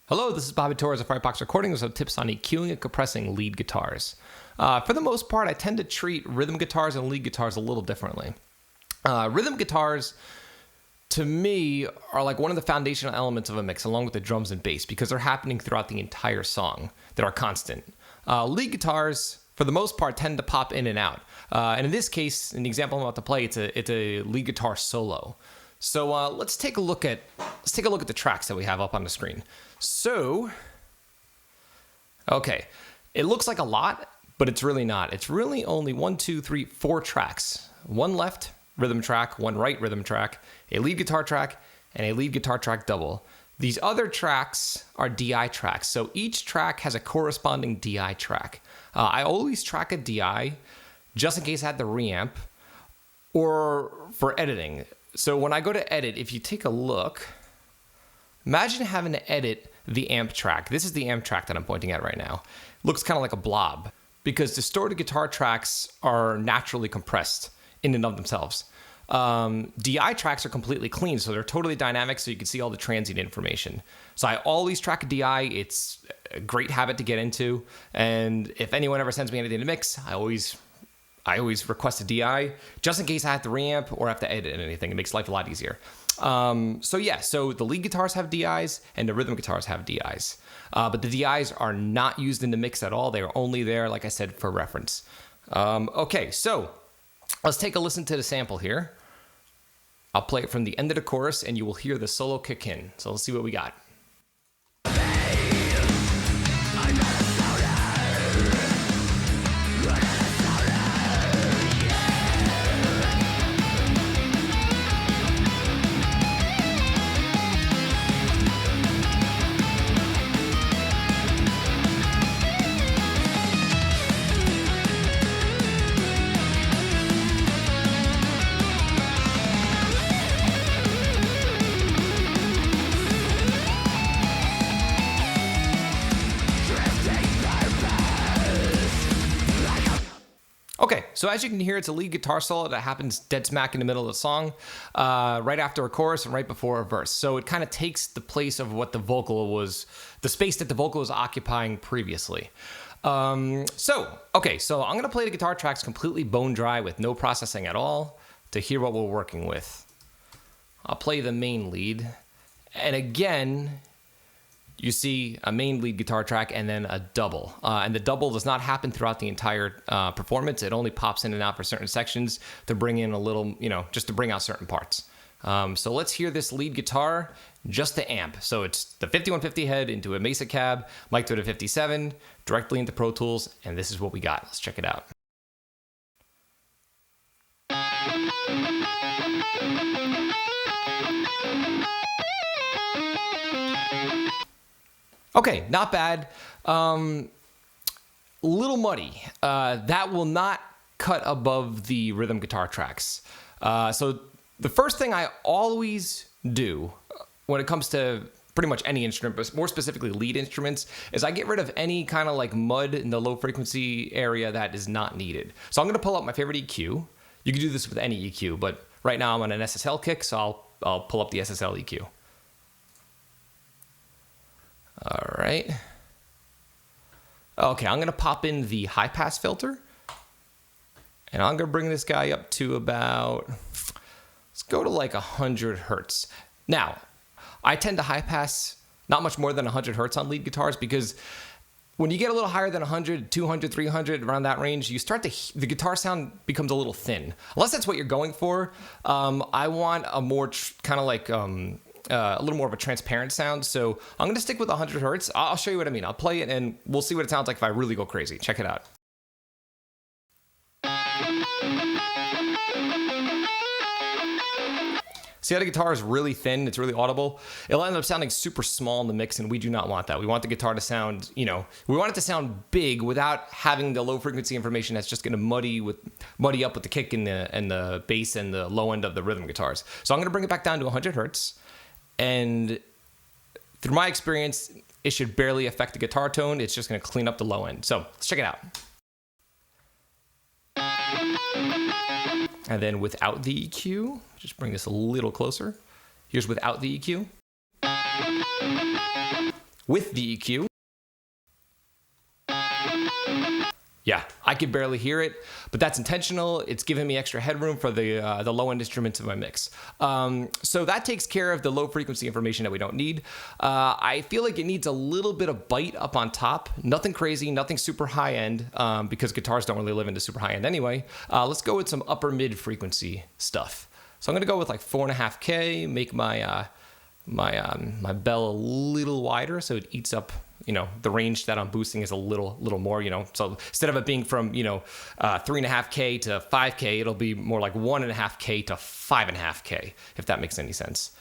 Hello, this is Bobby Torres of Firebox Recordings with tips on EQing and compressing lead guitars. For the most part, I tend to treat rhythm guitars and lead guitars a little differently. Rhythm guitars, to me, are like one of the foundational elements of a mix, along with the drums and bass, because they're happening throughout the entire song that are constant. Lead guitars, for the most part, tend to pop in and out. And in this case, in the example I'm about to play, it's a lead guitar solo. So let's take a look at the tracks that we have up on the screen. So, okay, it looks like a lot, but it's really not. It's really only 4 tracks. One left rhythm track, one right rhythm track, a lead guitar track, and a lead guitar track double. These other tracks are DI tracks, so each track has a corresponding DI track. I always track a DI just in case I had the reamp or for editing. So when I go to edit, if you take a look, imagine having to edit the amp track. This is the amp track that I'm pointing at right now. It looks kind of like a blob because distorted guitar tracks are naturally compressed in and of themselves. DI tracks are completely clean, so they're totally dynamic, so you can see all the transient information. So I always track a DI. It's a great habit to get into, and if anyone ever sends me anything to mix, I always request a DI just in case I have to reamp or have to edit anything. It makes life a lot easier. So the lead guitars have DIs and the rhythm guitars have DIs. But the DIs are not used in the mix at all. They are only there, like I said, for reference. Okay, so let's take a listen to the sample here. I'll play it from the end of the chorus and you will hear the solo kick in. So let's see what we got. Okay, so as you can hear, it's a lead guitar solo that happens dead smack in the middle of the song, right after a chorus and right before a verse. So it kind of takes the place of what the space that the vocal was occupying previously. So I'm going to play the guitar tracks completely bone dry with no processing at all to hear what we're working with. I'll play the main lead. And again, you see a main lead guitar track and then a double. And the double does not happen throughout the entire performance. It only pops in and out for certain sections to bring in a little, just to bring out certain parts. So let's hear this lead guitar, just the amp. So it's the 5150 head into a Mesa cab, mic to the 57, directly into Pro Tools, and this is what we got. Let's check it out. Okay, not bad. Little muddy. That will not cut above the rhythm guitar tracks. So the first thing I always do when it comes to pretty much any instrument, but more specifically lead instruments, is I get rid of any kind of like mud in the low frequency area that is not needed. So I'm going to pull up my favorite EQ. You can do this with any EQ, but right now I'm on an SSL kick, so I'll pull up the SSL EQ. All right. Okay, I'm going to pop in the high pass filter. And I'm going to bring this guy up to about, let's go to like 100 hertz. Now, I tend to high pass not much more than 100 hertz on lead guitars because when you get a little higher than 100, 200, 300, around that range, the guitar sound becomes a little thin. Unless that's what you're going for. I want a more kind of like a little more of a transparent sound. So I'm going to stick with 100 hertz. I'll show you what I mean. I'll play it and we'll see what it sounds like if I really go crazy. Check it out. See how the guitar is really thin? It's really audible. It'll end up sounding super small in the mix, and we do not want that. We want the guitar to sound, we want it to sound big without having the low frequency information that's just going to muddy up with the kick and the bass and the low end of the rhythm guitars. So I'm going to bring it back down to 100 hertz, and through my experience, it should barely affect the guitar tone. It's just going to clean up the low end. So let's check it out. And then without the EQ, just bring this a little closer. Here's without the EQ. with the EQ. Yeah, I could barely hear it, but that's intentional. It's giving me extra headroom for the low-end instruments in my mix. So that takes care of the low-frequency information that we don't need. I feel like it needs a little bit of bite up on top. Nothing crazy, nothing super high-end, because guitars don't really live into super high-end anyway. Let's go with some upper-mid frequency stuff. So I'm going to go with like 4.5K, make my my bell a little wider so it eats up, the range that I'm boosting is a little more, so instead of it being from, 3.5K to 5K, it'll be more like 1.5K to 5.5K, if that makes any sense.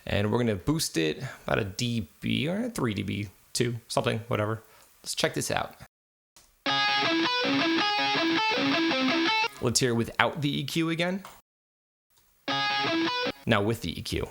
And we're going to boost it about a dB or 3 dB, 2, something, whatever. Let's check this out. Let's hear without the EQ again. Now with the EQ.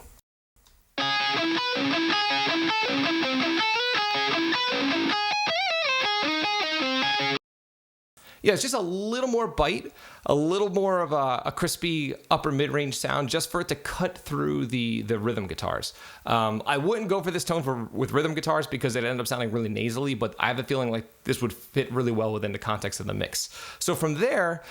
Yeah, it's just a little more bite, a little more of a crispy upper mid-range sound just for it to cut through the rhythm guitars. I wouldn't go for this tone with rhythm guitars because it ended up sounding really nasally, but I have a feeling like this would fit really well within the context of the mix. So from there,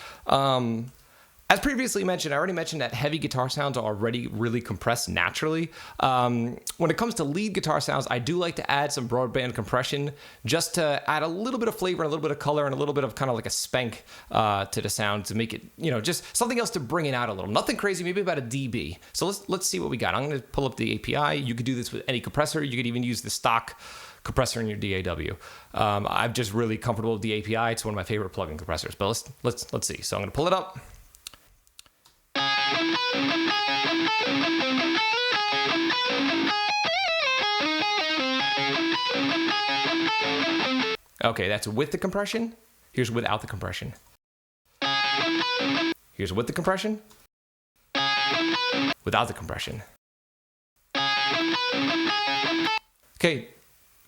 as previously mentioned, I already mentioned that heavy guitar sounds are already really compressed naturally. When it comes to lead guitar sounds, I do like to add some broadband compression just to add a little bit of flavor and a little bit of color and a little bit of kind of like a spank to the sound to make it, just something else to bring it out a little. Nothing crazy, maybe about a dB. So let's see what we got. I'm going to pull up the API. You could do this with any compressor. You could even use the stock compressor in your DAW. I'm just really comfortable with the API. It's one of my favorite plugin compressors. But let's see. So I'm going to pull it up. Okay, that's with the compression. Here's without the compression. Here's with the compression. Without the compression. Okay,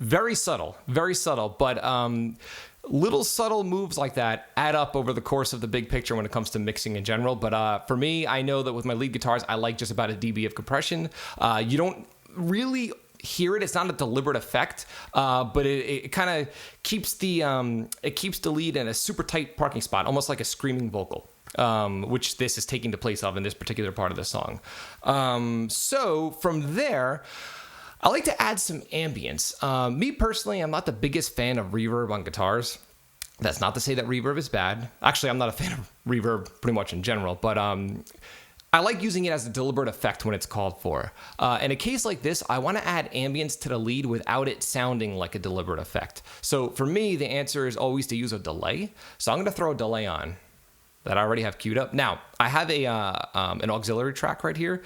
very subtle, but little subtle moves like that add up over the course of the big picture when it comes to mixing in general. But for me, I know that with my lead guitars, I like just about a dB of compression. You don't really hear it. It's not a deliberate effect, but it kind of keeps the lead in a super tight parking spot, almost like a screaming vocal, which this is taking the place of in this particular part of the song. So from there, I like to add some ambience. Me personally, I'm not the biggest fan of reverb on guitars. That's not to say that reverb is bad. Actually, I'm not a fan of reverb pretty much in general, but I like using it as a deliberate effect when it's called for. In a case like this, I want to add ambience to the lead without it sounding like a deliberate effect. So for me, the answer is always to use a delay. So I'm going to throw a delay on that I already have queued up. Now, I have an auxiliary track right here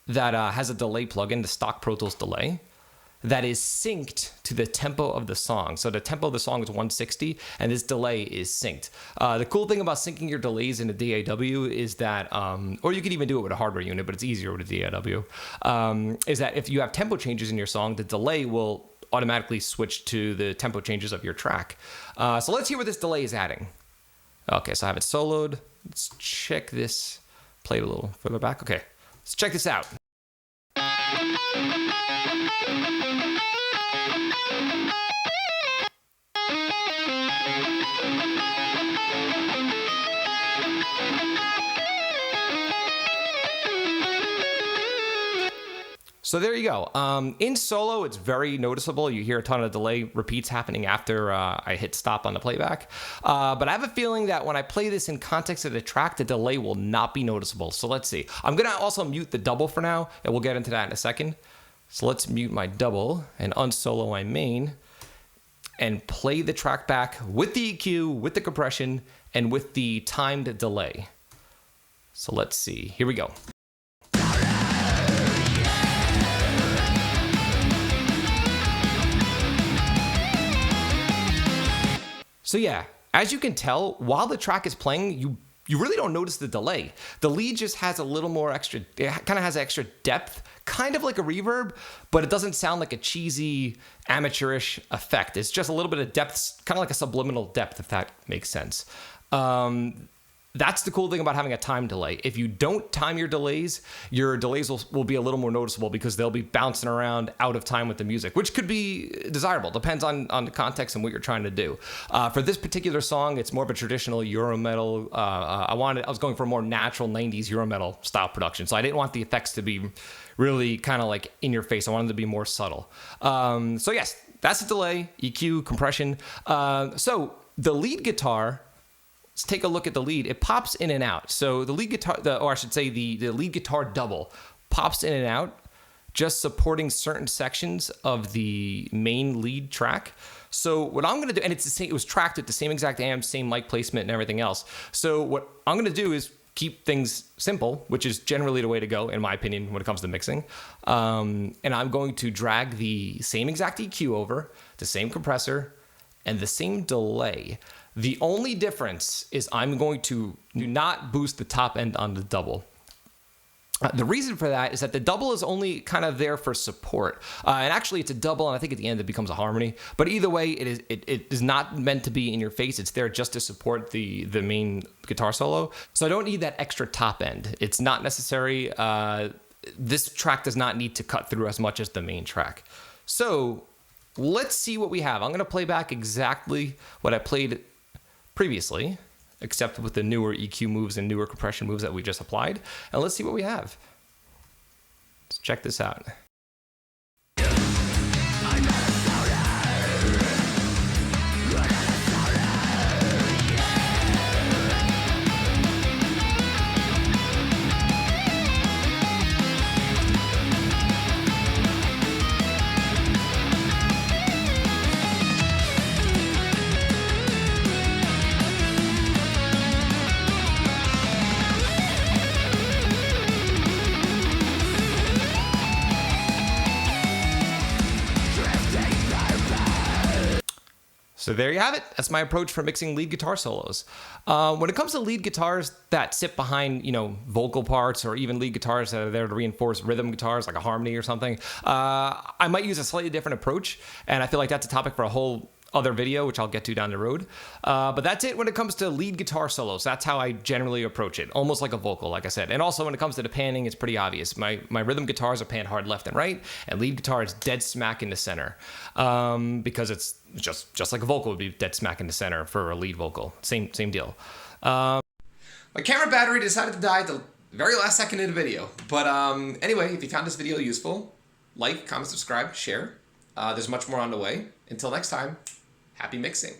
that has a delay plugin, the stock Pro Tools delay, that is synced to the tempo of the song. So the tempo of the song is 160, and this delay is synced. The cool thing about syncing your delays in the DAW is that, or you could even do it with a hardware unit, but it's easier with a DAW, is that if you have tempo changes in your song, the delay will automatically switch to the tempo changes of your track. So let's hear what this delay is adding. Okay, so I have it soloed. Let's check this. Play it a little further back. Okay, let's check this out. So there you go. In solo, it's very noticeable. You hear a ton of delay repeats happening after I hit stop on the playback. But I have a feeling that when I play this in context of the track, the delay will not be noticeable. So let's see. I'm going to also mute the double for now, and we'll get into that in a second. So let's mute my double and unsolo my main and play the track back with the EQ, with the compression, and with the timed delay. So let's see. Here we go. So yeah, as you can tell, while the track is playing, you really don't notice the delay. The lead just has a little more extra, it kind of has extra depth, kind of like a reverb, but it doesn't sound like a cheesy, amateurish effect. It's just a little bit of depth, kind of like a subliminal depth, if that makes sense. that's the cool thing about having a time delay. If you don't time your delays will be a little more noticeable because they'll be bouncing around out of time with the music, which could be desirable. Depends on the context and what you're trying to do. For this particular song, it's more of a traditional Euro metal. I was going for a more natural 90s Euro metal style production. So I didn't want the effects to be really kind of like in your face. I wanted them to be more subtle. So yes, that's a delay, EQ, compression. So the lead guitar, let's take a look at the lead. It pops in and out. So the lead guitar, or I should say the lead guitar double pops in and out, just supporting certain sections of the main lead track. So what I'm going to do, and it's the same, it was tracked at the same exact amp, same mic placement and everything else. So what I'm going to do is keep things simple, which is generally the way to go, in my opinion, when it comes to mixing. And I'm going to drag the same exact EQ over, the same compressor, and the same delay. The only difference is I'm going to do not boost the top end on the double. The reason for that is that the double is only kind of there for support. And actually it's a double, and I think at the end it becomes a harmony. But either way, it is not meant to be in your face. It's there just to support the main guitar solo. So I don't need that extra top end. It's not necessary. This track does not need to cut through as much as the main track. So let's see what we have. I'm going to play back exactly what I played previously, except with the newer EQ moves and newer compression moves that we just applied. And let's see what we have. Let's check this out. So there you have it. That's my approach for mixing lead guitar solos. When it comes to lead guitars that sit behind, vocal parts, or even lead guitars that are there to reinforce rhythm guitars, like a harmony or something, I might use a slightly different approach. And I feel like that's a topic for a whole other video, which I'll get to down the road. But that's it when it comes to lead guitar solos. That's how I generally approach it, almost like a vocal, like I said. And also when it comes to the panning, it's pretty obvious. My rhythm guitars are panned hard left and right, and lead guitar is dead smack in the center, because it's just like a vocal would be dead smack in the center for a lead vocal. Same deal. My camera battery decided to die at the very last second of the video. But anyway, if you found this video useful, like, comment, subscribe, share. There's much more on the way. Until next time, happy mixing.